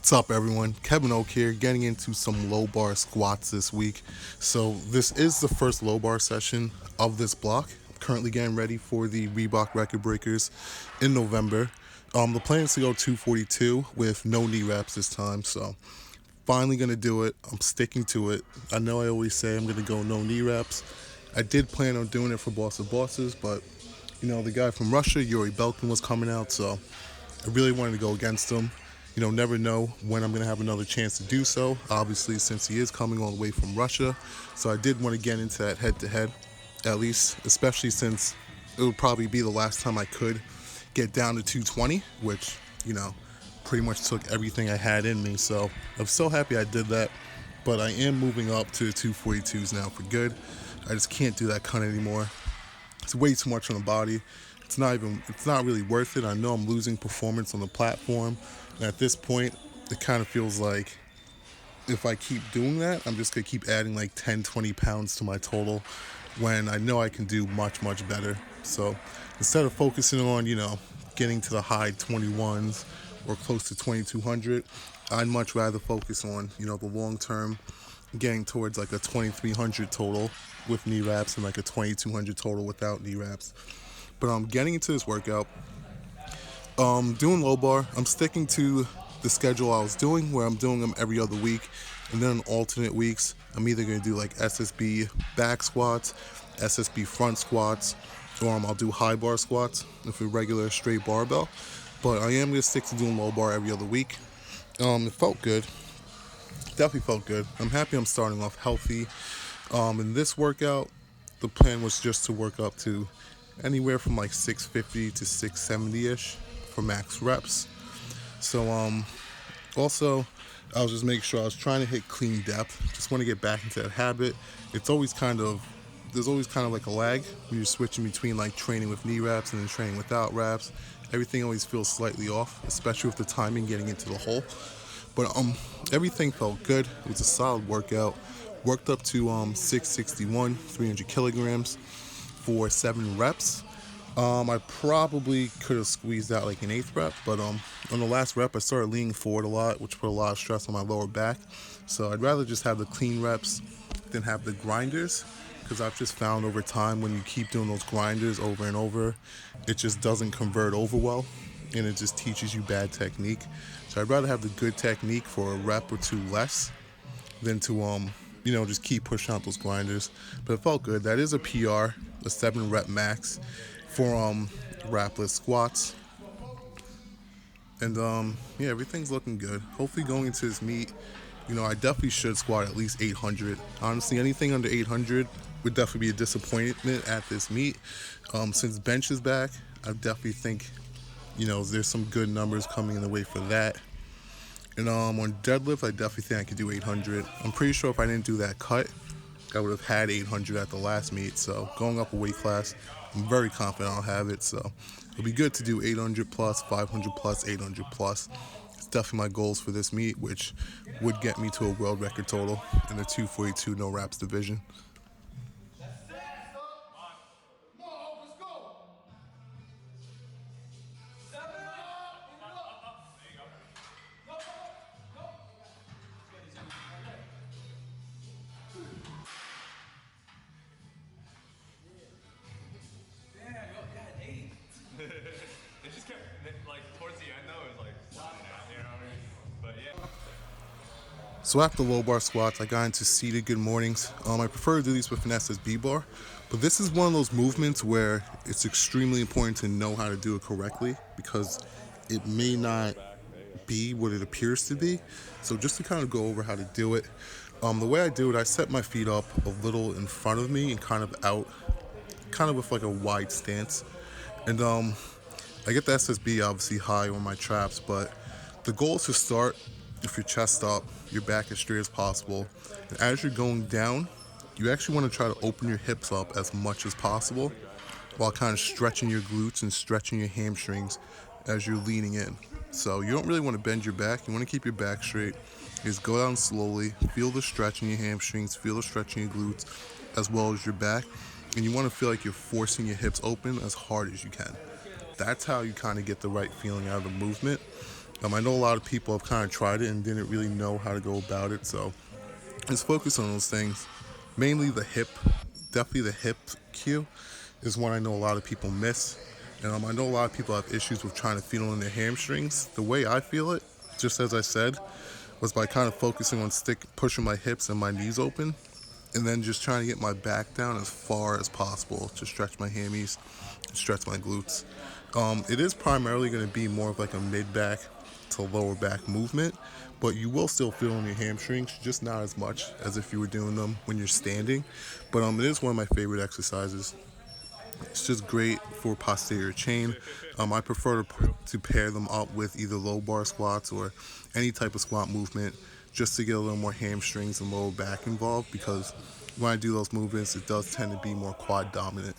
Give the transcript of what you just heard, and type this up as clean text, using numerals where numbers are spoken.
What's up, everyone? Kevin Oak here, getting into some low bar squats this week. So, this is the first low bar session of this block. I'm currently getting ready for the Reebok Record Breakers in November. The plan is to go 242 with no knee wraps this time, so finally gonna do it. I'm sticking to it. I know I always say I'm gonna go no knee wraps. I did plan on doing it for Boss of Bosses, but the guy from Russia, Yuri Belkin, was coming out, so I really wanted to go against him. Never know when I'm going to have another chance to do so, obviously, since he is coming all the way from Russia. So I did want to get into that head to head, at least, especially since it would probably be the last time I could get down to 220, which, pretty much took everything I had in me. So I'm so happy I did that. But I am moving up to the 242s now for good. I just can't do that cut anymore. It's way too much on the body. It's not really worth it. I know I'm losing performance on the platform. And at this point, it kind of feels like if I keep doing that, I'm just going to keep adding like 10, 20 pounds to my total when I know I can do much, much better. So instead of focusing on, getting to the high 21s or close to 2200, I'd much rather focus on, the long term, getting towards like a 2300 total with knee wraps and like a 2200 total without knee wraps. But I'm getting into this workout. Doing low bar. I'm sticking to the schedule I was doing, where I'm doing them every other week, and then on alternate weeks, I'm either going to do like SSB back squats, SSB front squats, or I'll do high bar squats with a regular straight barbell. But I am going to stick to doing low bar every other week. It felt good. Definitely felt good. I'm happy I'm starting off healthy. In this workout, the plan was just to work up to anywhere from like 650 to 670-ish for max reps. So also, I was just making sure I was trying to hit clean depth. Just want to get back into that habit. There's always kind of like a lag when you're switching between like training with knee wraps and then training without wraps. Everything always feels slightly off, especially with the timing getting into the hole. But everything felt good. It was a solid workout. Worked up to 661, 300 kilograms for 7 reps. I probably could have squeezed out like an 8th rep, but on the last rep I started leaning forward a lot, which put a lot of stress on my lower back. So I'd rather just have the clean reps than have the grinders, because I've just found over time when you keep doing those grinders over and over, it just doesn't convert over well, and it just teaches you bad technique. So I'd rather have the good technique for a rep or two less than to just keep pushing out those grinders. But it felt good. That is a PR, a 7 rep max for wrapless squats. And yeah, everything's looking good. Hopefully going into this meet, I definitely should squat at least 800. Honestly, anything under 800 would definitely be a disappointment at this meet. Since bench is back, I definitely think, there's some good numbers coming in the way for that. And on deadlift, I definitely think I could do 800. I'm pretty sure if I didn't do that cut, I would have had 800 at the last meet. So going up a weight class, I'm very confident I'll have it. So it'll be good to do 800 plus, 500 plus, 800 plus. It's definitely my goals for this meet, which would get me to a world record total in the 242 no wraps division. It just kept like towards the end though. It was like sliding out, you know what I mean? But yeah. So after low bar squats, I got into seated good mornings. I prefer to do these with an SSB bar, but this is one of those movements where it's extremely important to know how to do it correctly, because it may not be what it appears to be. So just to kind of go over how to do it, the way I do it, I set my feet up a little in front of me and kind of out, kind of with like a wide stance. And I get the SSB obviously high on my traps, but the goal is to start with your chest up, your back as straight as possible. And as you're going down, you actually want to try to open your hips up as much as possible while kind of stretching your glutes and stretching your hamstrings as you're leaning in. So you don't really want to bend your back. You want to keep your back straight. Just go down slowly. Feel the stretch in your hamstrings. Feel the stretch in your glutes as well as your back. And you want to feel like you're forcing your hips open as hard as you can. That's how you kind of get the right feeling out of the movement. I know a lot of people have kind of tried it and didn't really know how to go about it, so just focus on those things. Mainly the hip, definitely the hip cue is one I know a lot of people miss. And I know a lot of people have issues with trying to feel in their hamstrings. The way I feel it, just as I said, was by kind of focusing on pushing my hips and my knees open, and then just trying to get my back down as far as possible to stretch my hammies, stretch my glutes. It is primarily going to be more of like a mid back to lower back movement, but you will still feel in your hamstrings, just not as much as if you were doing them when you're standing. But it is one of my favorite exercises. It's just great for posterior chain. I prefer to pair them up with either low bar squats or any type of squat movement just to get a little more hamstrings and lower back involved, because when I do those movements, it does tend to be more quad dominant.